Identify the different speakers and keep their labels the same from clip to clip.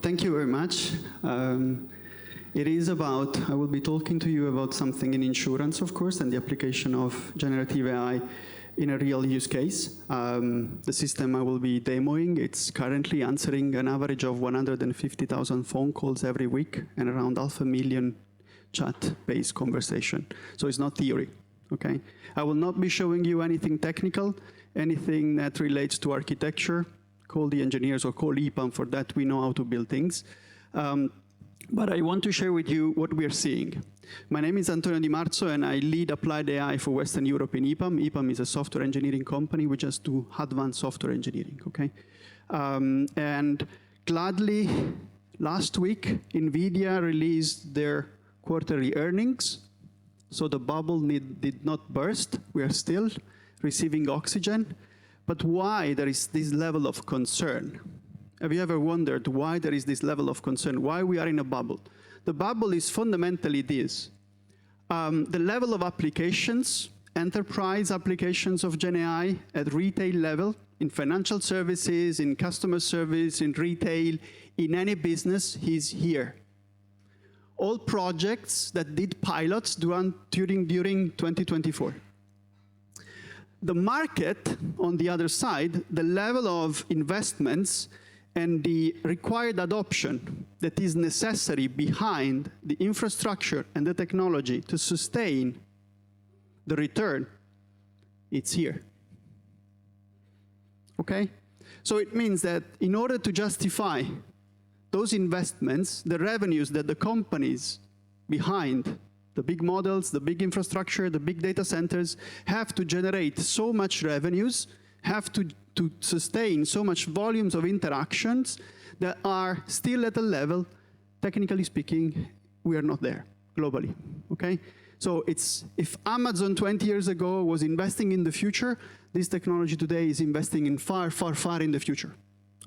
Speaker 1: thank you very much. I will be talking to you about something in insurance, of course, and the application of generative AI in a real use case. The system I will be demoing, it's currently answering an average of 150,000 phone calls every week and around 500,000 chat-based conversation. So it's not theory, okay? I will not be showing you anything technical, anything that relates to architecture. Call the engineers or call EPAM for that. We know how to build things. But I want to share with you what we are seeing. My name is Antonio Di Marzo, and I lead applied AI for Western Europe in EPAM. EPAM is a software engineering company. We just do advanced software engineering, okay? And gladly, last week, NVIDIA released their quarterly earnings. So the bubble did not burst. We are still receiving oxygen. But why there is this level of concern? Have you ever wondered why there is this level of concern? Why we are in a bubble? The bubble is fundamentally this. The level of applications, enterprise applications of GenAI at retail level, in financial services, in customer service, in retail, in any business, is here. All projects that did pilots during 2024. The market, on the other side, the level of investments and the required adoption that is necessary behind the infrastructure and the technology to sustain the return, it's here. Okay? So it means that in order to justify those investments, the revenues that the companies behind the big models, the big infrastructure, the big data centers have to generate so much revenues, have to sustain so much volumes of interactions that are still at a level, technically speaking, we are not there globally, okay? So if Amazon 20 years ago was investing in the future, this technology today is investing in far, far, far in the future,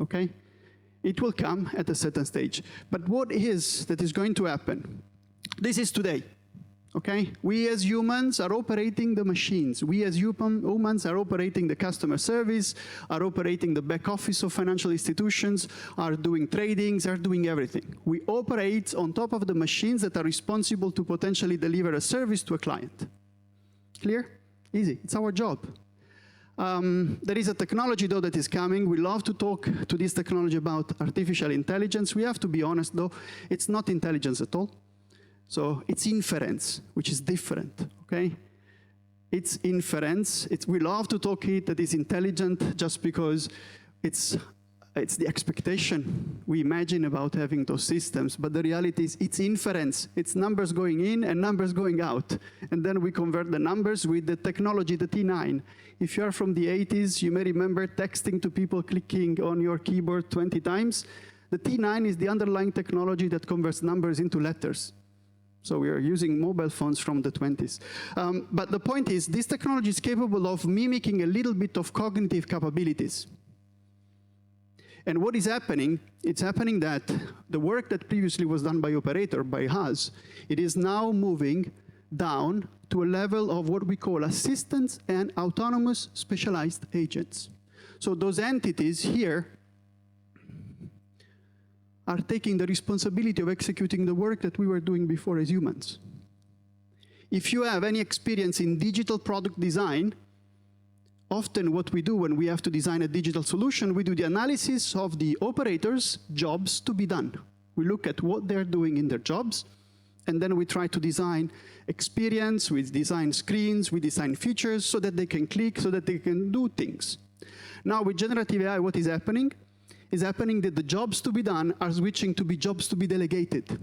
Speaker 1: okay? It will come at a certain stage. But what is that is going to happen? This is today. Okay? We as humans are operating the machines. We as humans are operating the customer service, are operating the back office of financial institutions, are doing tradings, are doing everything. We operate on top of the machines that are responsible to potentially deliver a service to a client. Clear? Easy. It's our job. There is a technology, though, that is coming. We love to talk to this technology about artificial intelligence. We have to be honest, though, it's not intelligence at all. So it's inference, which is different, okay? It's inference. We love to talk it that is intelligent just because it's the expectation we imagine about having those systems. But the reality is it's inference. It's numbers going in and numbers going out. And then we convert the numbers with the technology, the T9. If you are from the 80s, you may remember texting to people clicking on your keyboard 20 times. The T9 is the underlying technology that converts numbers into letters. So we are using mobile phones from the 20s. But the point is, this technology is capable of mimicking a little bit of cognitive capabilities. And what is happening? It's happening that the work that previously was done by operator, by us, it is now moving down to a level of what we call assistants and autonomous specialized agents. So those entities here are taking the responsibility of executing the work that we were doing before as humans. If you have any experience in digital product design, often what we do when we have to design a digital solution, we do the analysis of the operators' jobs to be done. We look at what they're doing in their jobs, and then we try to design experience, we design screens, we design features so that they can click, so that they can do things. Now with generative AI, what is happening? Is happening that the jobs to be done are switching to be jobs to be delegated.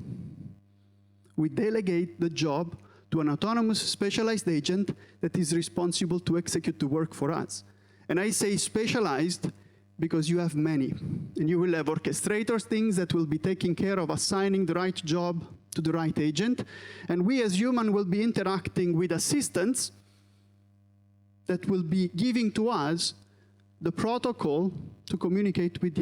Speaker 1: We delegate the job to an autonomous specialized agent that is responsible to execute the work for us. And I say specialized because you have many. And you will have orchestrators, things that will be taking care of assigning the right job to the right agent. And we as humans will be interacting with assistants that will be giving to us the protocol to communicate with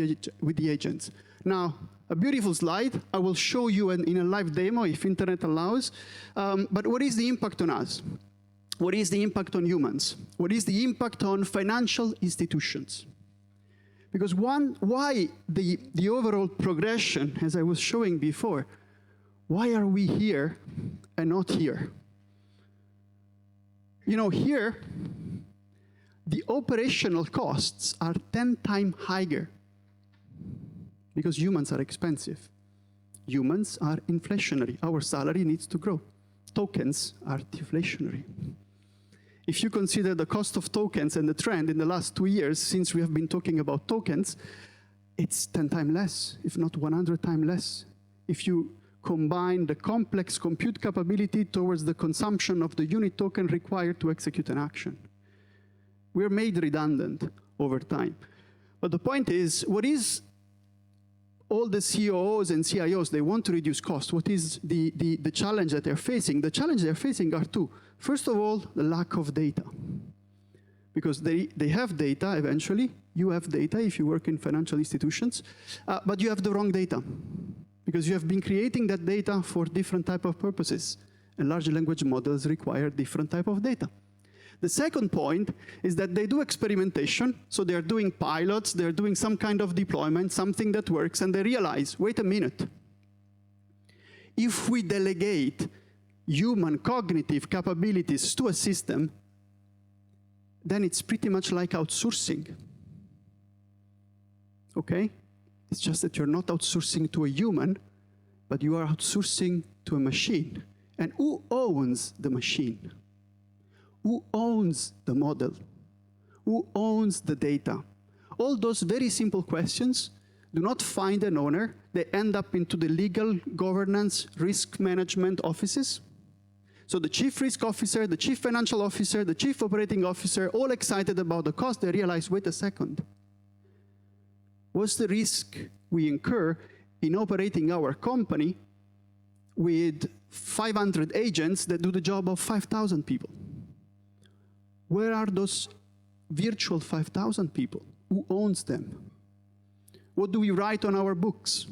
Speaker 1: the agents. Now, a beautiful slide. I will show you in a live demo if internet allows. But what is the impact on us? What is the impact on humans? What is the impact on financial institutions? Because why the overall progression, as I was showing before, why are we here and not here? You know, here, the operational costs are 10 times higher because humans are expensive. Humans are inflationary. Our salary needs to grow. Tokens are deflationary. If you consider the cost of tokens and the trend in the last 2 years, since we have been talking about tokens, it's 10 times less, if not 100 times less. If you combine the complex compute capability towards the consumption of the unit token required to execute an action. We're made redundant over time. But the point is, what is all the COOs and CIOs, they want to reduce cost. What is the challenge that they're facing? The challenge they're facing are two. First of all, the lack of data. Because they have data eventually. You have data if you work in financial institutions, but you have the wrong data. Because you have been creating that data for different type of purposes. And large language models require different type of data. The second point is that they do experimentation, so they're doing pilots, they're doing some kind of deployment, something that works, and they realize, wait a minute, if we delegate human cognitive capabilities to a system, then it's pretty much like outsourcing. Okay? It's just that you're not outsourcing to a human, but you are outsourcing to a machine. And who owns the machine? Who owns the model? Who owns the data? All those very simple questions do not find an owner. They end up into the legal governance risk management offices. So the chief risk officer, the chief financial officer, the chief operating officer, all excited about the cost, they realize, wait a second. What's the risk we incur in operating our company with 500 agents that do the job of 5,000 people? Where are those virtual 5,000 people? Who owns them? What do we write on our books?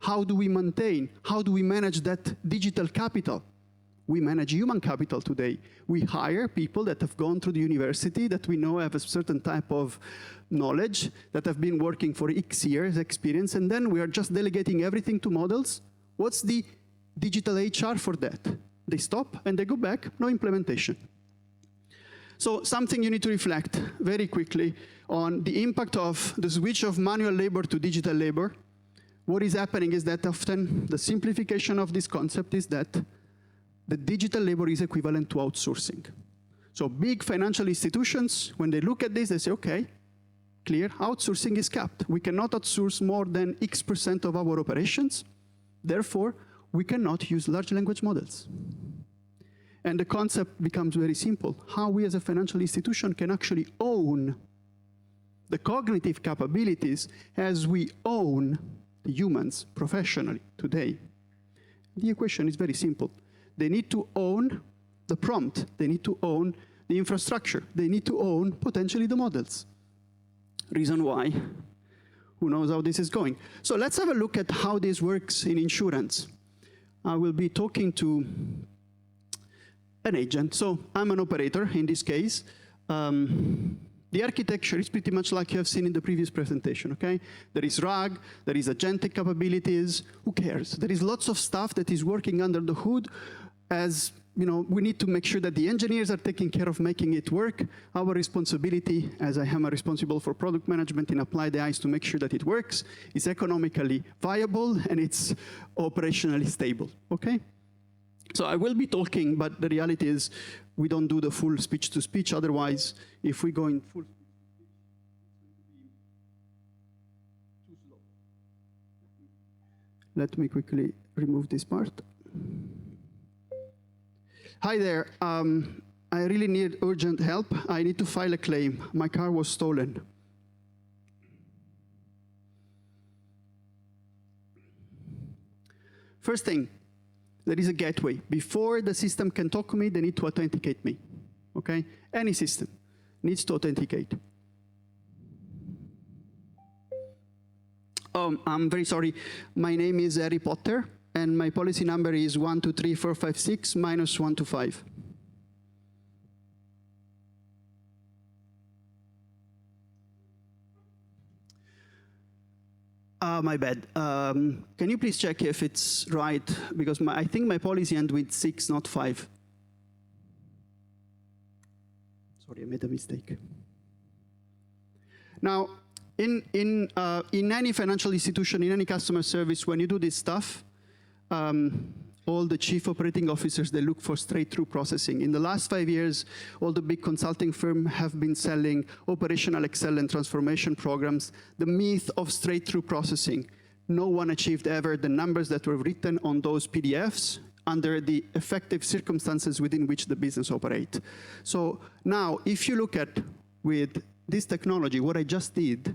Speaker 1: How do we maintain? How do we manage that digital capital? We manage human capital today. We hire people that have gone through the university, that we know have a certain type of knowledge, that have been working for X years experience, and then we are just delegating everything to models. What's the digital HR for that? They stop and they go back, no implementation. So something you need to reflect very quickly on the impact of the switch of manual labor to digital labor. What is happening is that often the simplification of this concept is that the digital labor is equivalent to outsourcing. So big financial institutions, when they look at this, they say, okay, clear, outsourcing is capped. We cannot outsource more than X% of our operations. Therefore, we cannot use large language models. And the concept becomes very simple. How we as a financial institution can actually own the cognitive capabilities as we own the humans professionally today. The equation is very simple. They need to own the prompt. They need to own the infrastructure. They need to own potentially the models. Reason why? Who knows how this is going? So let's have a look at how this works in insurance. I will be talking to an agent. So I'm an operator in this case. The architecture is pretty much like you have seen in the previous presentation, okay? There is RAG, there is agentic capabilities, who cares? There is lots of stuff that is working under the hood. As you know, we need to make sure that the engineers are taking care of making it work. Our responsibility, as I am responsible for product management in Applied AI, is to make sure that it works, it's economically viable, and it's operationally stable, okay? So I will be talking, but the reality is we don't do the full speech-to-speech. Otherwise, if we go in full speech-to-speech, it's going to be too slow. Let me quickly remove this part. Hi there. I really need urgent help. I need to file a claim. My car was stolen. First thing, there is a gateway. Before the system can talk to me, they need to authenticate me, okay? Any system needs to authenticate. I'm very sorry. My name is Harry Potter, and my policy number is 123456125. My bad. Can you please check if it's right? Because I think my policy ends with 6, not 5. Sorry, I made a mistake. Now, in any financial institution, in any customer service, when you do this stuff, all the chief operating officers, they look for straight-through processing. In the last 5 years, all the big consulting firms have been selling operational Excel and transformation programs. The myth of straight-through processing. No one achieved ever the numbers that were written on those PDFs under the effective circumstances within which the business operates. So now, if you look at with this technology, what I just did,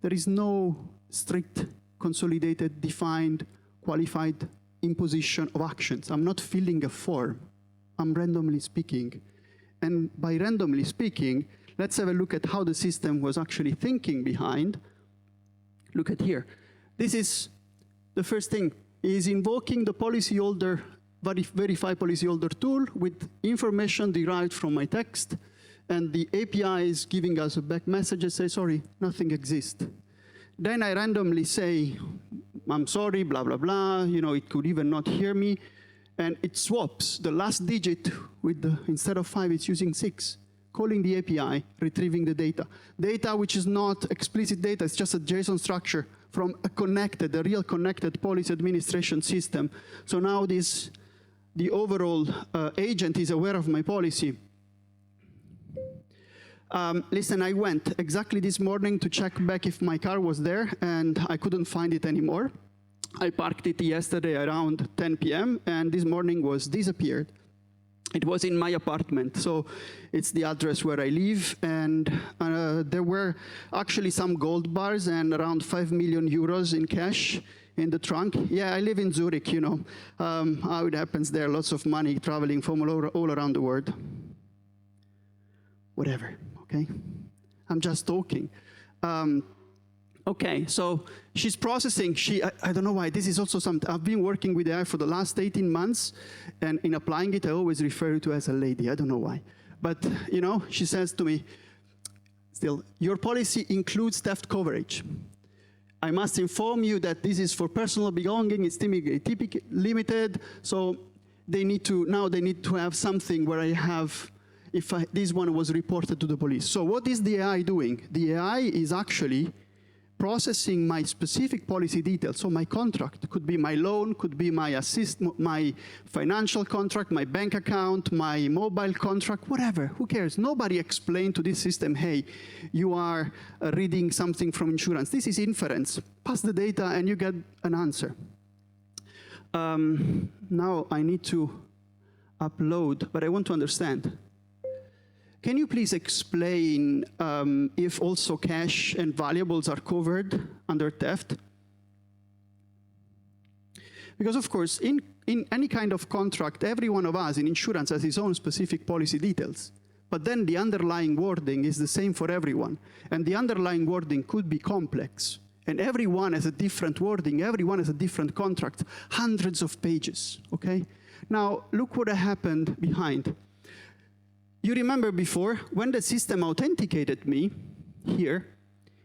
Speaker 1: there is no strict, consolidated, defined, qualified imposition of actions. I'm not filling a form. I'm randomly speaking. And by randomly speaking, let's have a look at how the system was actually thinking behind. Look at here. This is the first thing, is invoking the policyholder, verify policyholder tool with information derived from my text, and the API is giving us a back message and say, sorry, nothing exists. Then I randomly say, I'm sorry, blah, blah, blah. You know, it could even not hear me. And it swaps the last digit with the, instead of 5, it's using 6, calling the API, retrieving the data. Data which is not explicit data, it's just a JSON structure from a real connected policy administration system. So now the overall agent is aware of my policy. Listen, I went exactly this morning to check back if my car was there, and I couldn't find it anymore. I parked it yesterday around 10 p.m., and this morning was disappeared. It was in my apartment, so it's the address where I live, and there were actually some gold bars and around 5 million euros in cash in the trunk. Yeah, I live in Zurich, you know. How it happens there, lots of money traveling from all around the world. Whatever. Okay, I'm just talking. Okay, so she's processing. I don't know why. This is also something. I've been working with AI for the last 18 months, and in applying it, I always refer to as a lady. I don't know why. But, you know, she says to me, still, your policy includes theft coverage. I must inform you that this is for personal belonging. It's typically limited. So they need to have something where I have, if this one was reported to the police. So what is the AI doing? The AI is actually processing my specific policy details. So my contract could be my loan, could be my financial contract, my bank account, my mobile contract, whatever, who cares? Nobody explained to this system, hey, you are reading something from insurance. This is inference. Pass the data and you get an answer. Now I need to upload, but I want to understand. Can you please explain if also cash and valuables are covered under theft? Because of course, in any kind of contract, every one of us in insurance has his own specific policy details. But then the underlying wording is the same for everyone. And the underlying wording could be complex. And everyone has a different wording, everyone has a different contract, hundreds of pages, okay? Now, look what happened behind. You remember before, when the system authenticated me here,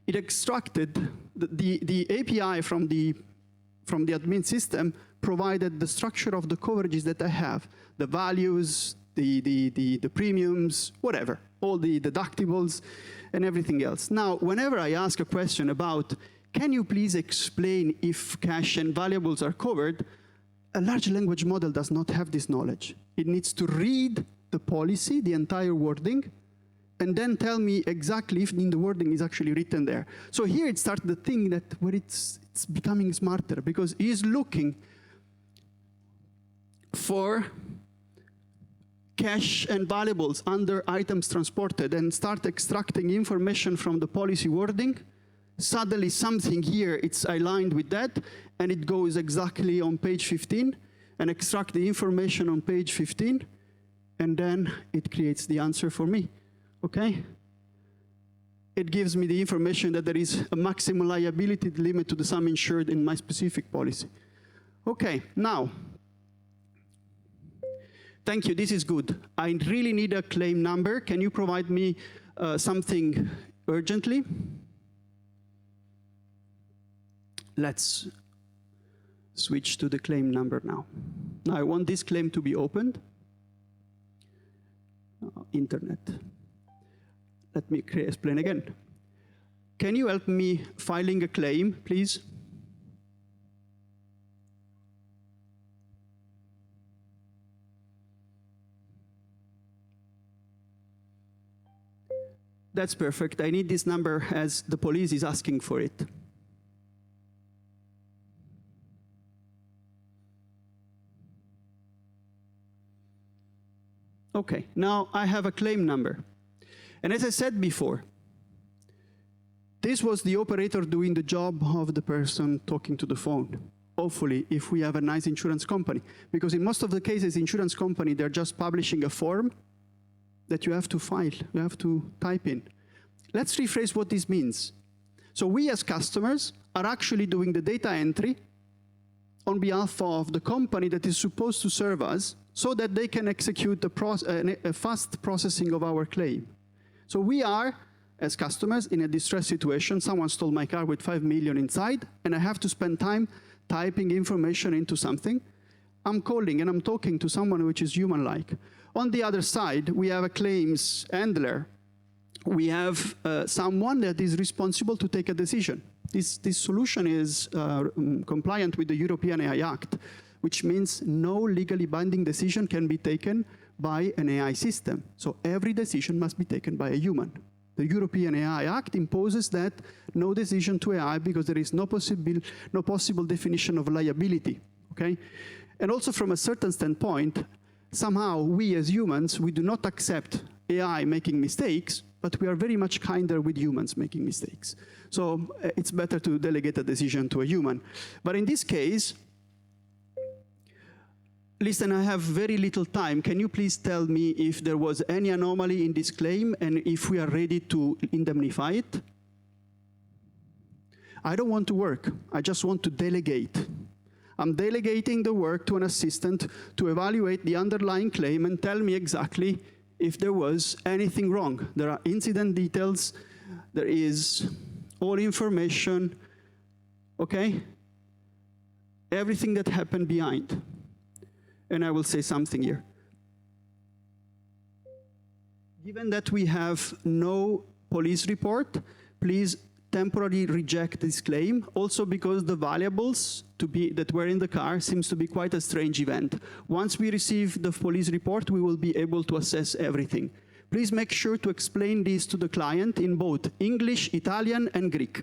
Speaker 1: it extracted the API from the admin system, provided the structure of the coverages that I have, the values, the premiums, whatever, all the deductibles and everything else. Now, whenever I ask a question about, can you please explain if cash and valuables are covered, a large language model does not have this knowledge. It needs to read the policy, the entire wording, and then tell me exactly if in the wording is actually written there. So here it starts the thing that where it's becoming smarter, because he's looking for cash and valuables under items transported and start extracting information from the policy wording. Suddenly something here, it's aligned with that, and it goes exactly on page 15 and extract the information on page 15. And then it creates the answer for me, okay? It gives me the information that there is a maximum liability limit to the sum insured in my specific policy. Okay, now, thank you, this is good. I really need a claim number. Can you provide me something urgently? Let's switch to the claim number now. Now I want this claim to be opened. Internet. Let me explain again. Can you help me filing a claim, please? That's perfect. I need this number as the police is asking for it. Okay, now I have a claim number. And as I said before, this was the operator doing the job of the person talking to the phone. Hopefully, if we have a nice insurance company. Because in most of the cases, insurance company, they're just publishing a form that you have to file, you have to type in. Let's rephrase what this means. So we as customers are actually doing the data entry on behalf of the company that is supposed to serve us so that they can execute a fast processing of our claim. So we are, as customers, in a distress situation. Someone stole my car with 5 million inside, and I have to spend time typing information into something. I'm calling and I'm talking to someone which is human-like. On the other side, we have a claims handler. We have someone that is responsible to take a decision. This solution is compliant with the European AI Act, which means no legally binding decision can be taken by an AI system. So every decision must be taken by a human. The European AI Act imposes that no decision to AI because there is no possible definition of liability, okay? And also from a certain standpoint, somehow we as humans, we do not accept AI making mistakes, but we are very much kinder with humans making mistakes. So it's better to delegate a decision to a human. But in this case, listen, I have very little time. Can you please tell me if there was any anomaly in this claim and if we are ready to indemnify it? I don't want to work. I just want to delegate. I'm delegating the work to an assistant to evaluate the underlying claim and tell me exactly if there was anything wrong. There are incident details. There is all information, okay? Everything that happened behind. And I will say something here. Given that we have no police report, please temporarily reject this claim, also because the valuables that were in the car seems to be quite a strange event. Once we receive the police report, we will be able to assess everything. Please make sure to explain this to the client in both English, Italian, and Greek.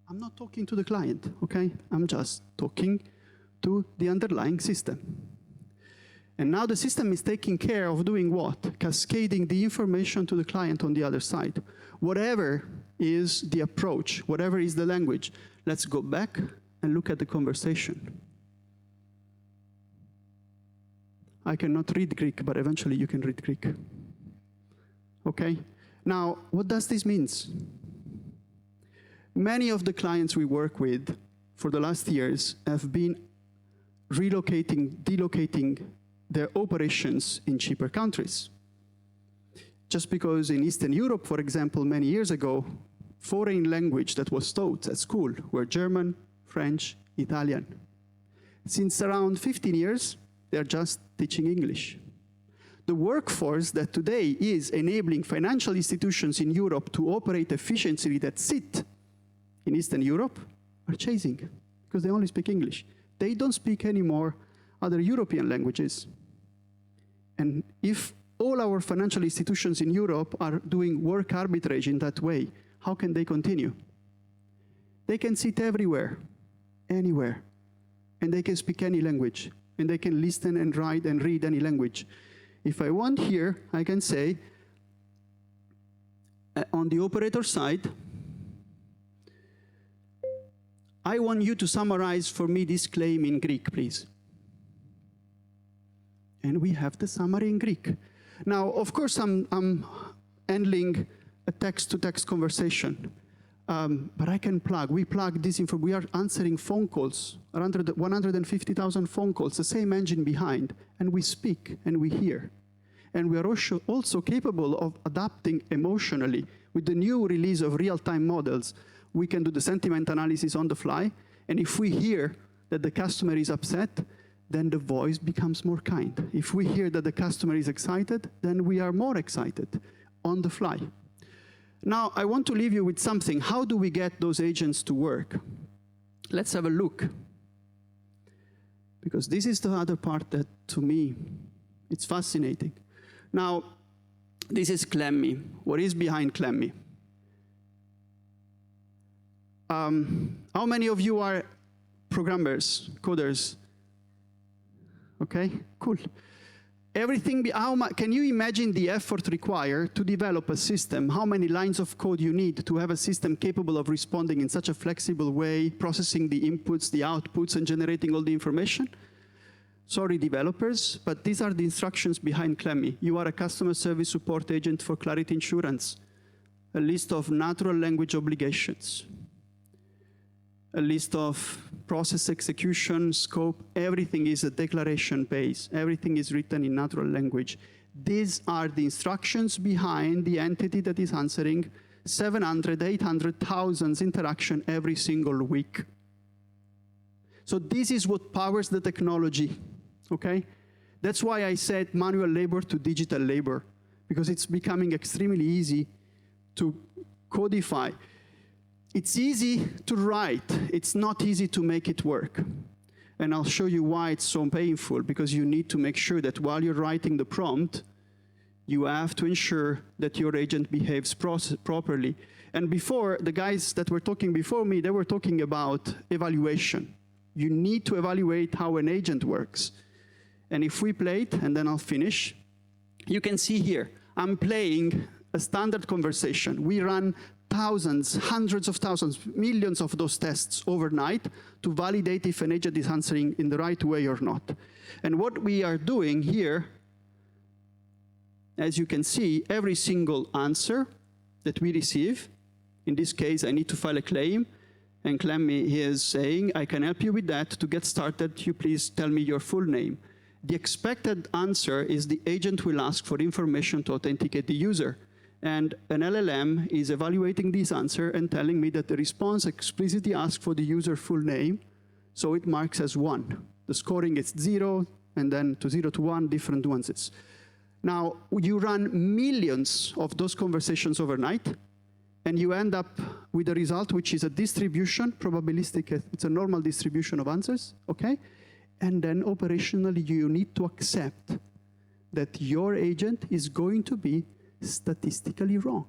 Speaker 1: I'm not talking to the client, okay? I'm just talking to the underlying system. And now the system is taking care of doing what? Cascading the information to the client on the other side. Whatever is the approach, whatever is the language, let's go back and look at the conversation. I cannot read Greek, but eventually you can read Greek. Okay? Now, what does this mean? Many of the clients we work with for the last years have been delocating their operations in cheaper countries. Just because in Eastern Europe, for example, many years ago, foreign language that was taught at school were German, French, Italian. Since around 15 years, they're just teaching English. The workforce that today is enabling financial institutions in Europe to operate efficiently that sit in Eastern Europe are chasing because they only speak English. They don't speak anymore other European languages. And if all our financial institutions in Europe are doing work arbitrage in that way, how can they continue? They can sit everywhere, anywhere, and they can speak any language, and they can listen and write and read any language. If I want here, I can say, on the operator side, I want you to summarize for me this claim in Greek, please. And we have the summary in Greek. Now, of course, I'm handling a text-to-text conversation, but I can we plug this info, we are answering phone calls, around 150,000 phone calls, the same engine behind, and we speak and we hear. And we are also capable of adapting emotionally. With the new release of real-time models, we can do the sentiment analysis on the fly. And if we hear that the customer is upset, then the voice becomes more kind. If we hear that the customer is excited, then we are more excited on the fly. Now, I want to leave you with something. How do we get those agents to work? Let's have a look. Because this is the other part that, to me, it's fascinating. Now, this is Clemmy. What is behind Clemmy? How many of you are programmers, coders? Okay, cool. Everything, can you imagine the effort required to develop a system? How many lines of code you need to have a system capable of responding in such a flexible way, processing the inputs, the outputs, and generating all the information? Sorry, developers, but these are the instructions behind Clemmy. You are a customer service support agent for Clarity Insurance. A list of natural language obligations. A list of process execution, scope, everything is a declaration base. Everything is written in natural language. These are the instructions behind the entity that is answering 700, 800,000 interactions every single week. So this is what powers the technology, okay? That's why I said manual labor to digital labor, because it's becoming extremely easy to codify. It's easy to write. It's not easy to make it work. And I'll show you why it's so painful, because you need to make sure that while you're writing the prompt, you have to ensure that your agent behaves properly. And before, the guys that were talking before me, they were talking about evaluation. You need to evaluate how an agent works. And if we play it, and then I'll finish, you can see here, I'm playing a standard conversation. We run thousands, hundreds of thousands, millions of those tests overnight to validate if an agent is answering in the right way or not. And what we are doing here, as you can see, every single answer that we receive, in this case, I need to file a claim, and Clemmy is saying, I can help you with that. To get started, you please tell me your full name. The expected answer is the agent will ask for information to authenticate the user. And an LLM is evaluating this answer and telling me that the response explicitly asks for the user full name, so it marks as 1. The scoring is 0, and then to 0 to 1, different nuances. Now, you run millions of those conversations overnight, and you end up with a result which is a distribution, probabilistic, it's a normal distribution of answers, okay? And then operationally, you need to accept that your agent is going to be statistically wrong.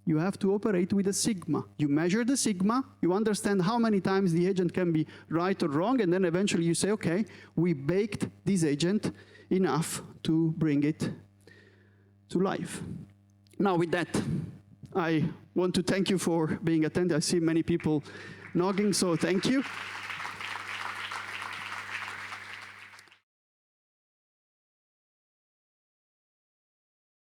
Speaker 1: You have to operate with a sigma. You measure the sigma, you understand how many times the agent can be right or wrong, and then eventually you say, okay, we baked this agent enough to bring it to life. Now with that, I want to thank you for being attentive. I see many people nodding, so thank you.